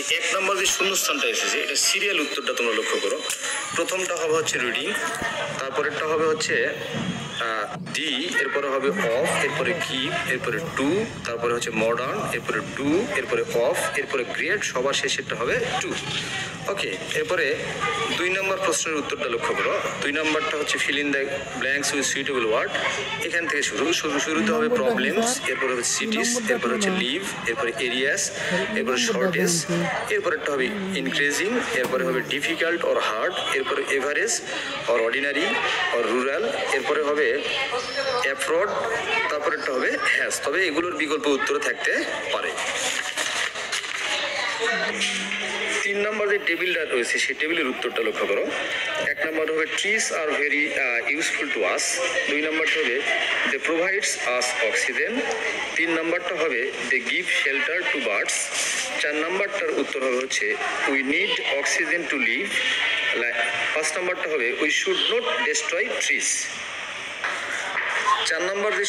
যে 1 নম্বর যে শূন্যস্থানটা এসেছে এটা সিরিয়াল উত্তরটা তোমরা লক্ষ্য করো। প্রথমটা হবে হচ্ছে রিডিং, তারপরেরটা হবে হচ্ছে ডি, এরপরে হবে অফ, এরপরে কিপ, এরপরে টু, তারপরে হচ্ছে মডার্ন, এরপরে ডু, এরপরে অফ, এরপরে গ্রেট, সবার শেষেরটা হবে টু। ওকে, এরপরে 2 নম্বর প্রশ্নের উত্তরটা লক্ষ্য করো। 2 নম্বরটা হচ্ছে fill in the blanks with suitable word. এখান থেকে শুরুতে হবে প্রবলেমস, এরপরে হচ্ছে সিটিস, এরপরে হচ্ছে লিভ, এরপরে এরিয়াস, এরপরে শর্টেজ, এরপরেরটা হবে ইনক্রিজিং, এরপরে হবে ডিফিকাল্ট অর হার্ড, এরপরে average or ordinary or rural, এরপরে হবে অ্যাফ্রড, তারপরেরটা হবে হ্যাজ। তবে এগুলোর বিকল্প উত্তর থাকতে পারে। 3 নম্বর যে টেবিলটা রয়েছে সেই টেবিলের উত্তরটা লক্ষ্য করো। 1 নম্বর হবে trees are very useful to us. 2 নম্বরটা হবে দে প্রোভাইডস আস অক্সিজেন। 3 নম্বরটা হবে they give shelter to birds. 4 নম্বরটার উত্তর হবে হচ্ছে we need oxygen to live. 5 নম্বরটা হবে we should not destroy trees. 4 নম্বর যে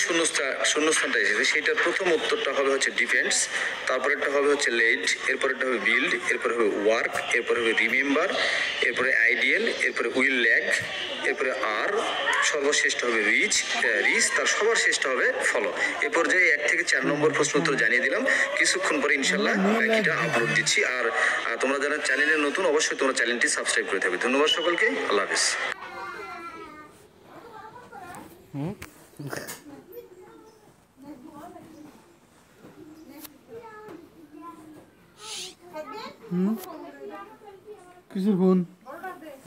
শূন্যস্থানটা এসেছে সেটার প্রথম উত্তরটা হবে হচ্ছে ডিফেন্স, তারপরেরটা হবে হচ্ছে লেড, এরপরেরটা হবে বিল্ড, এরপরে হবে ওয়ার্ক, এরপরে হবে রিমেম্বার, এরপরে আইডিয়াল, এরপরে উইল ল্যাক, এরপরে আর, সর্বশেষটা হবে রিচ, তার সবার শেষটা হবে ফলো। এ পর্যায়ে 1 থেকে 4 নম্বর প্রশ্ন উত্তর জানিয়ে দিলাম। কিছুক্ষণ পরে ইনশাল্লাহ বাকিটা আপলোড দিচ্ছি। আর তোমরা যারা চ্যানেলে নতুন অবশ্যই তোমরা চ্যানেলটি সাবস্ক্রাইব করে থাকবে। ধন্যবাদ সকলকে, আল্লাহ হাফেজ। কিসের ফোন?